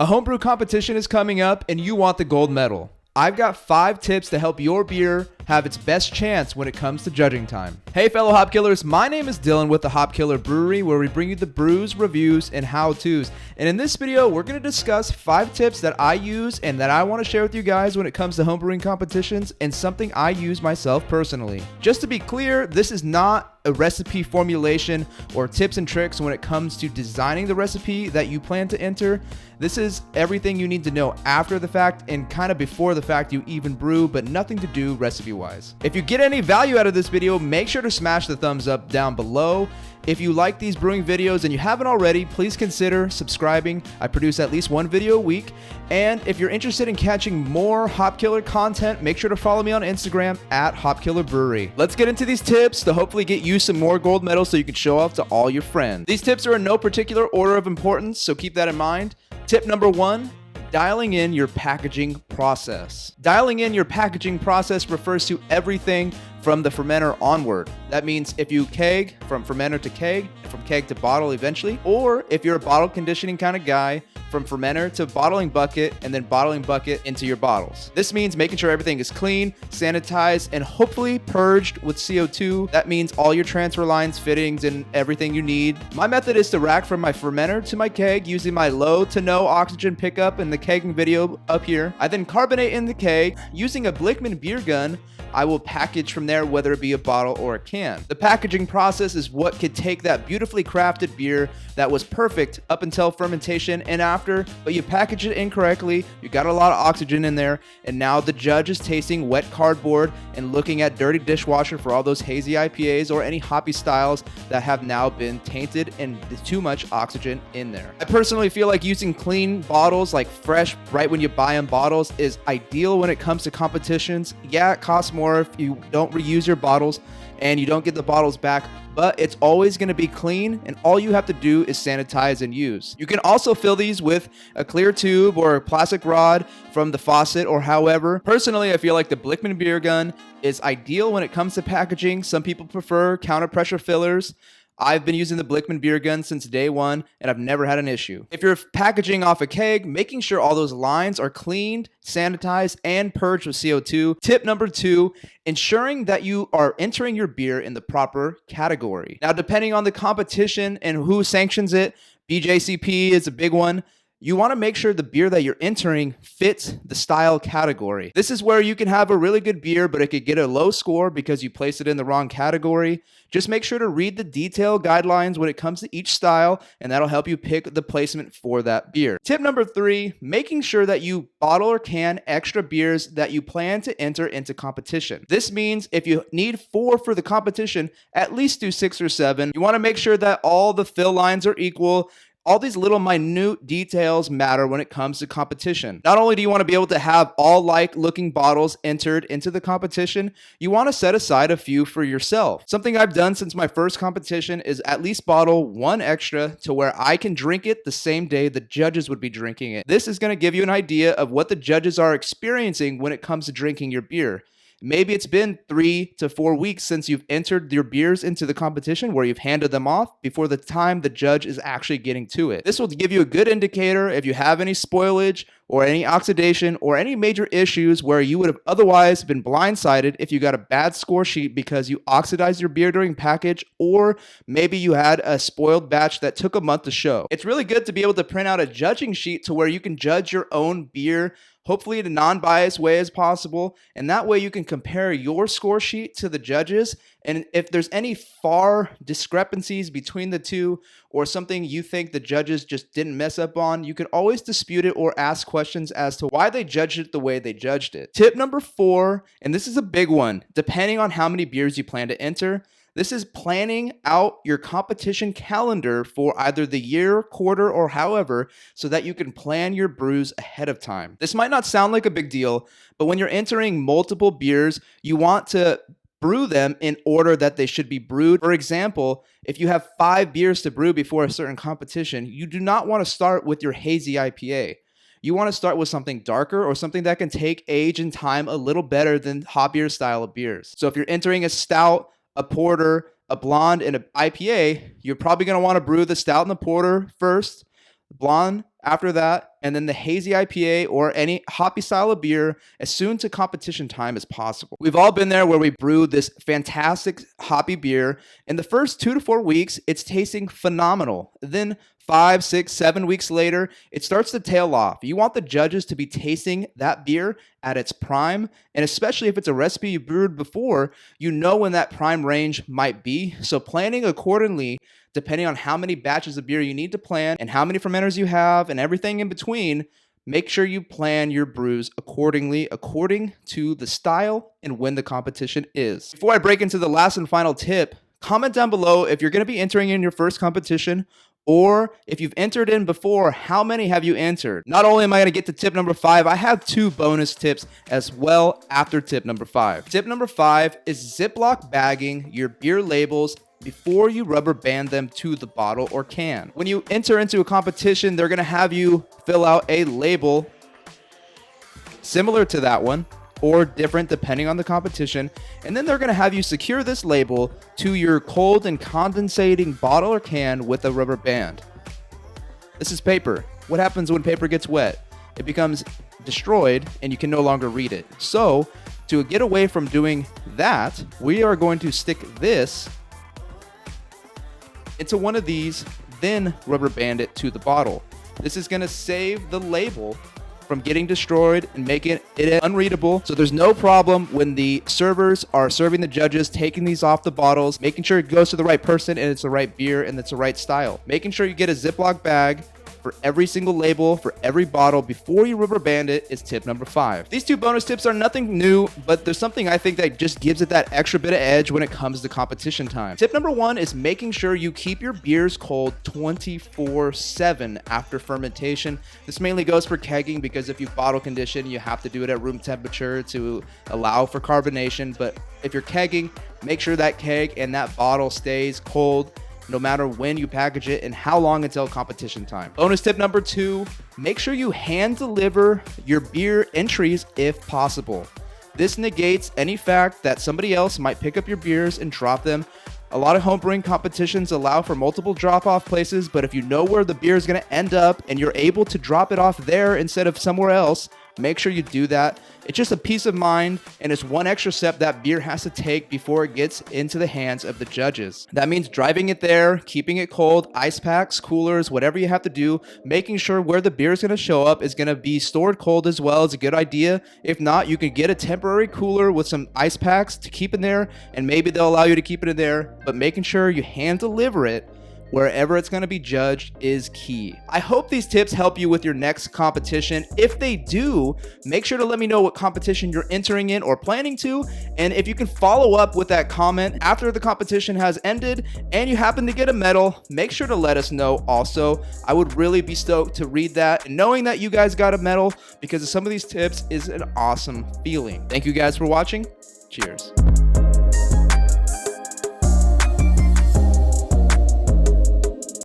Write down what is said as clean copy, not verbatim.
A homebrew competition is coming up and you want the gold medal. I've got 5 tips to help your beer have its best chance when it comes to judging time. Hey fellow hop killers, my name is Dylan with the Hop Killer Brewery, where we bring you the brews, reviews, and how-tos. And in this video, we're going to discuss 5 tips that I use and that I want to share with you guys when it comes to homebrewing competitions, and something I use myself personally. Just to be clear, this is not a recipe formulation or tips and tricks when it comes to designing the recipe that you plan to enter. This is everything you need to know after the fact and kind of before the fact you even brew, but nothing to do recipe-wise. If you get any value out of this video, make sure to smash the thumbs up down below. If you like these brewing videos and you haven't already, please consider subscribing. I produce at least 1 video a week. And if you're interested in catching more Hop Killer content, make sure to follow me on Instagram at Hop Killer Brewery. Let's get into these tips to hopefully get you some more gold medals so you can show off to all your friends. These tips are in no particular order of importance, so keep that in mind. Tip number 1. Dialing in your packaging process. Dialing in your packaging process refers to everything from the fermenter onward. That means if you keg, from fermenter to keg, from keg to bottle eventually, or if you're a bottle conditioning kind of guy, from fermenter to bottling bucket, and then bottling bucket into your bottles. This means making sure everything is clean, sanitized, and hopefully purged with CO2. That means all your transfer lines, fittings, and everything you need. My method is to rack from my fermenter to my keg using my low to no oxygen pickup in the kegging video up here. I then carbonate in the keg using a Blickman beer gun. I will package from there, whether it be a bottle or a can. The packaging process is what could take that beautifully crafted beer that was perfect up until fermentation and after, but you package it incorrectly, you got a lot of oxygen in there, and now the judge is tasting wet cardboard and looking at dirty dishwasher for all those hazy IPAs or any hoppy styles that have now been tainted and too much oxygen in there. I personally feel like using clean bottles, like fresh, right when you buy them bottles, is ideal when it comes to competitions. Yeah, it costs more if you don't reuse your bottles and you don't get the bottles back, but it's always going to be clean, and all you have to do is sanitize and use. You can also fill these with a clear tube or a plastic rod from the faucet or however. Personally, I feel like the Blickman beer gun is ideal when it comes to packaging. Some people prefer counter pressure fillers. I've been using the Blickman beer gun since day 1, and I've never had an issue. If you're packaging off a keg, making sure all those lines are cleaned, sanitized, and purged with CO2. Tip number 2, ensuring that you are entering your beer in the proper category. Now, depending on the competition and who sanctions it, BJCP is a big one. You want to make sure the beer that you're entering fits the style category. This is where you can have a really good beer, but it could get a low score because you placed it in the wrong category. Just make sure to read the detail guidelines when it comes to each style, and that'll help you pick the placement for that beer. Tip number 3, making sure that you bottle or can extra beers that you plan to enter into competition. This means if you need 4 for the competition, at least do 6 or 7. You want to make sure that all the fill lines are equal. All these little minute details matter when it comes to competition. Not only do you want to be able to have all like looking bottles entered into the competition, you want to set aside a few for yourself. Something I've done since my first competition is at least bottle 1 extra to where I can drink it the same day the judges would be drinking it. This is going to give you an idea of what the judges are experiencing when it comes to drinking your beer. Maybe it's been 3 to 4 weeks since you've entered your beers into the competition where you've handed them off before the time the judge is actually getting to it. This will give you a good indicator if you have any spoilage or any oxidation or any major issues where you would have otherwise been blindsided if you got a bad score sheet because you oxidized your beer during package, or maybe you had a spoiled batch that took a month to show. It's really good to be able to print out a judging sheet to where you can judge your own beer, hopefully in a non-biased way as possible, and that way you can compare your score sheet to the judges, and if there's any far discrepancies between the two or something you think the judges just didn't mess up on, you can always dispute it or ask questions as to why they judged it the way they judged it. Tip number 4, and this is a big one, depending on how many beers you plan to enter, this is planning out your competition calendar for either the year, quarter, or however, so that you can plan your brews ahead of time. This might not sound like a big deal, but when you're entering multiple beers, you want to brew them in order that they should be brewed. For example, if you have 5 beers to brew before a certain competition, you do not want to start with your hazy IPA. You want to start with something darker or something that can take age and time a little better than hoppier style of beers. So if you're entering a stout, a porter, a blonde, and an IPA, you're probably going to want to brew the stout and the porter first, the blonde after that, and then the hazy IPA or any hoppy style of beer as soon to competition time as possible. We've all been there where we brewed this fantastic hoppy beer. In the first 2 to 4 weeks, it's tasting phenomenal. Then 5, 6, 7 weeks later, it starts to tail off. You want the judges to be tasting that beer at its prime, and especially if it's a recipe you brewed before, you know when that prime range might be. So planning accordingly, depending on how many batches of beer you need to plan and how many fermenters you have and everything in between, make sure you plan your brews accordingly, according to the style and when the competition is. Before I break into the last and final tip, comment down below if you're going to be entering in your first competition, or if you've entered in before, how many have you entered? Not only am I going to get to tip number 5, I have 2 bonus tips as well after tip number 5. Tip number 5 is Ziploc bagging your beer labels before you rubber band them to the bottle or can. When you enter into a competition, they're going to have you fill out a label similar to that one, or different depending on the competition, and then they're going to have you secure this label to your cold and condensating bottle or can with a rubber band. This is paper. What happens when paper gets wet? It becomes destroyed and you can no longer read it. So to get away from doing that, we are going to stick this into one of these, then rubber band it to the bottle. This is going to save the label from getting destroyed and making it unreadable. So there's no problem when the servers are serving the judges, taking these off the bottles, making sure it goes to the right person and it's the right beer and it's the right style. Making sure you get a Ziploc bag for every single label, for every bottle before you rubber band it is tip number 5. These 2 bonus tips are nothing new, but there's something I think that just gives it that extra bit of edge when it comes to competition time. Tip number 1 is making sure you keep your beers cold 24/7 after fermentation. This mainly goes for kegging because if you bottle condition, you have to do it at room temperature to allow for carbonation. But if you're kegging, make sure that keg and that bottle stays cold no matter when you package it and how long until competition time. Bonus tip number 2, make sure you hand deliver your beer entries if possible. This negates any fact that somebody else might pick up your beers and drop them. A lot of homebrewing competitions allow for multiple drop-off places, but if you know where the beer is going to end up and you're able to drop it off there instead of somewhere else, make sure you do that. It's just a peace of mind, and it's one extra step that beer has to take before it gets into the hands of the judges. That means driving it there, keeping it cold, ice packs, coolers, whatever you have to do, making sure where the beer is going to show up is going to be stored cold as well is a good idea. If not, you can get a temporary cooler with some ice packs to keep in there, and maybe they'll allow you to keep it in there, but making sure you hand deliver it wherever it's going to be judged is key. I hope these tips help you with your next competition. If they do, make sure to let me know what competition you're entering in or planning to. And if you can follow up with that comment after the competition has ended and you happen to get a medal, make sure to let us know also. I would really be stoked to read that. And knowing that you guys got a medal because of some of these tips is an awesome feeling. Thank you guys for watching. Cheers.